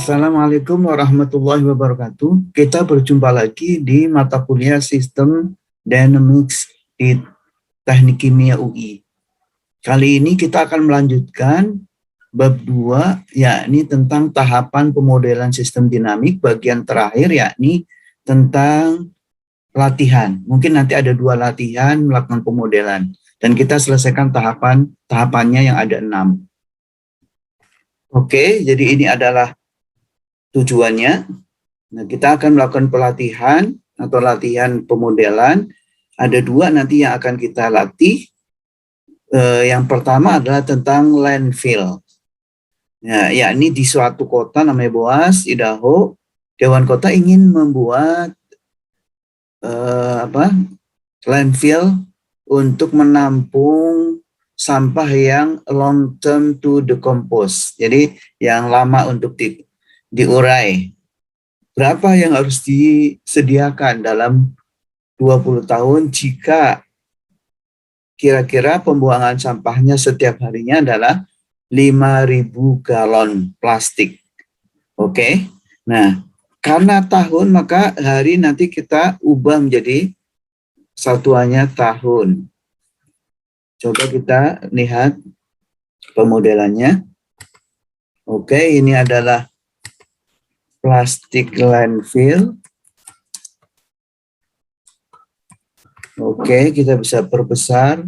Assalamualaikum warahmatullahi wabarakatuh. Kita berjumpa lagi di mata kuliah Sistem Dynamics di Teknik Kimia UI. Kali ini kita akan melanjutkan bab 2, yakni tentang tahapan pemodelan sistem dinamik, bagian terakhir yakni tentang latihan. Mungkin nanti ada 2 latihan melakukan pemodelan, dan kita selesaikan tahapannya yang ada 6. Oke, jadi ini adalah tujuannya. Nah, kita akan melakukan pelatihan atau latihan pemodelan. Ada 2 nanti yang akan kita latih. Yang pertama adalah tentang landfill. Ya, yakni di suatu kota namanya Boas, Idaho, Dewan Kota ingin membuat landfill untuk menampung sampah yang long term to decompose. Jadi yang lama untuk diurai. Berapa yang harus disediakan dalam 20 tahun jika kira-kira pembuangan sampahnya setiap harinya adalah 5.000 galon plastik. Oke. Nah, karena tahun maka hari nanti kita ubah menjadi satuannya tahun. Coba kita lihat pemodelannya. Oke, ini adalah plastik landfill. Oke, kita bisa perbesar.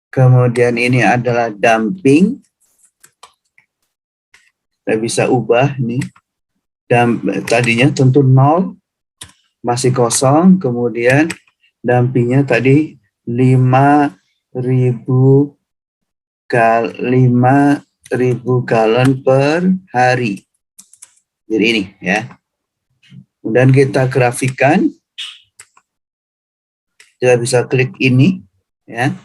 Kemudian ini adalah dumping. Kita bisa ubah nih. Tadinya tentu 0, masih kosong. Kemudian dumpingnya tadi 5.000 galon per hari. Jadi ini ya. Kemudian kita grafikan. Kita bisa klik ini ya.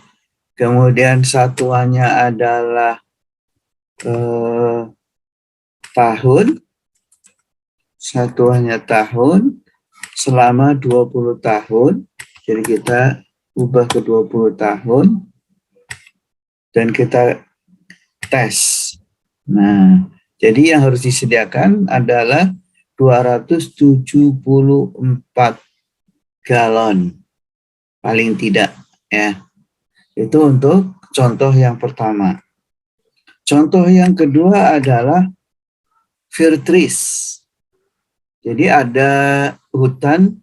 Kemudian satuannya adalah tahun. Satuannya tahun selama 20 tahun. Jadi kita ubah ke 20 tahun. Dan kita tes. Nah, jadi yang harus disediakan adalah 274 galon paling tidak ya. Itu untuk contoh yang pertama. Contoh yang kedua adalah fir trees. Jadi ada hutan,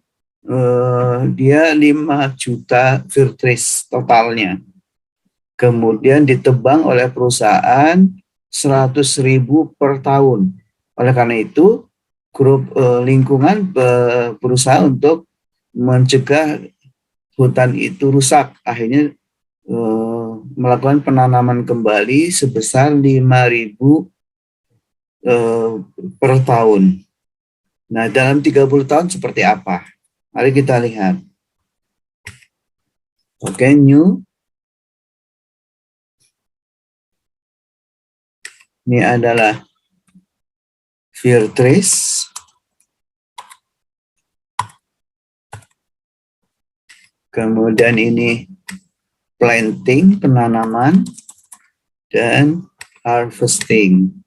dia 5 juta fir trees totalnya. Kemudian ditebang oleh perusahaan 100.000 per tahun. Oleh karena itu, grup lingkungan berusaha untuk mencegah hutan itu rusak. Akhirnya melakukan penanaman kembali sebesar 5.000 per tahun. Nah, dalam 30 tahun seperti apa? Mari kita lihat. Oke, new. Ini adalah fir trees. Kemudian ini planting, penanaman, dan harvesting.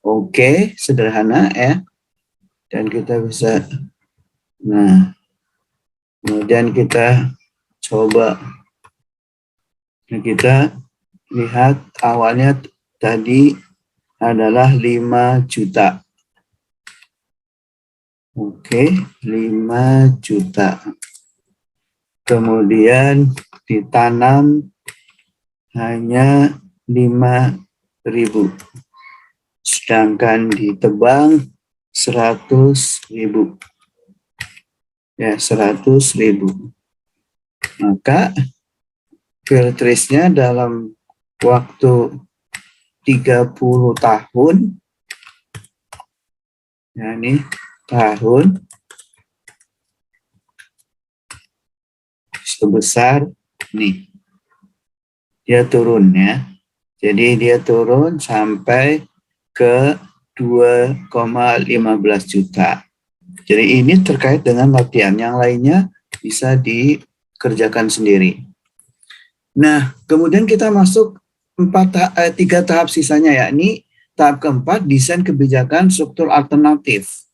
Oke, sederhana ya. Dan kita bisa, nah, kemudian kita coba. Kita lihat awalnya tadi adalah 5 juta. Oke, 5 juta. Kemudian ditanam hanya 5.000. Sedangkan ditebang 100.000. Ya, 100.000. Maka fir trees-nya dalam waktu 30 tahun, ya ini tahun, sebesar nih, dia turun ya. Jadi dia turun sampai ke 2,15 juta. Jadi ini terkait dengan latihan, yang lainnya bisa dikerjakan sendiri. Nah, kemudian kita masuk tiga tahap sisanya, yakni tahap keempat, desain kebijakan struktur alternatif.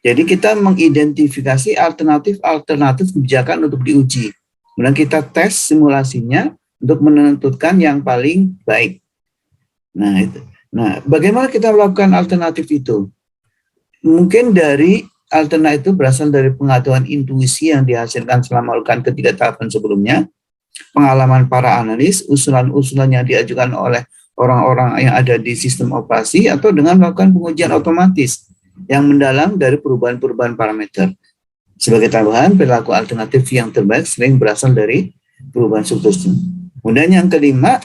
Jadi kita mengidentifikasi alternatif kebijakan untuk diuji. Kemudian kita tes simulasinya untuk menentukan yang paling baik. Nah, itu. Nah, bagaimana kita melakukan alternatif itu? Mungkin dari alternatif itu berasal dari pengetahuan intuisi yang dihasilkan selama melakukan ketiga tahapan sebelumnya, pengalaman para analis, usulan-usulan yang diajukan oleh orang-orang yang ada di sistem operasi, atau dengan melakukan pengujian otomatis yang mendalam dari perubahan-perubahan parameter. Sebagai tambahan, perilaku alternatif yang terbaik sering berasal dari perubahan struktur. Kemudian yang kelima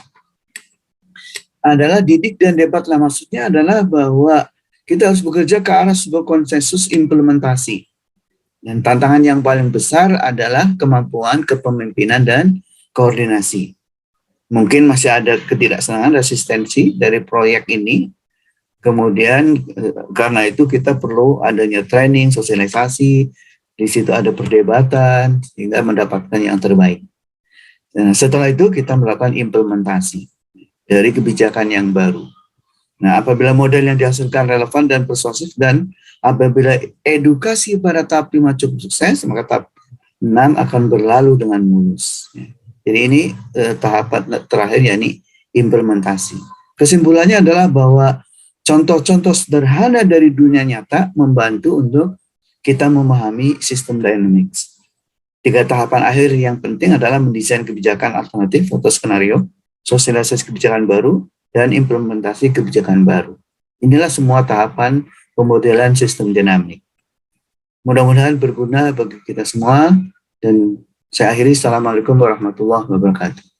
adalah didik dan debat. Lah, maksudnya adalah bahwa kita harus bekerja ke arah sebuah konsensus implementasi. Dan tantangan yang paling besar adalah kemampuan kepemimpinan dan koordinasi. Mungkin masih ada ketidaksenangan, resistensi dari proyek ini. Kemudian karena itu kita perlu adanya training, sosialisasi, di situ ada perdebatan, sehingga mendapatkan yang terbaik. Nah, setelah itu kita melakukan implementasi dari kebijakan yang baru. Nah, apabila model yang dihasilkan relevan dan persuasif, dan apabila edukasi pada tahap 5 cukup sukses, maka tahap 6 akan berlalu dengan mulus. Jadi ini tahapan terakhir, yakni implementasi. Kesimpulannya adalah bahwa contoh-contoh sederhana dari dunia nyata membantu untuk kita memahami sistem dynamics. 3 tahapan akhir yang penting adalah mendesain kebijakan alternatif atau skenario, sosialisasi kebijakan baru, dan implementasi kebijakan baru. Inilah semua tahapan pemodelan sistem dinamik. Mudah-mudahan berguna bagi kita semua, dan saya akhiri. Assalamualaikum warahmatullahi wabarakatuh.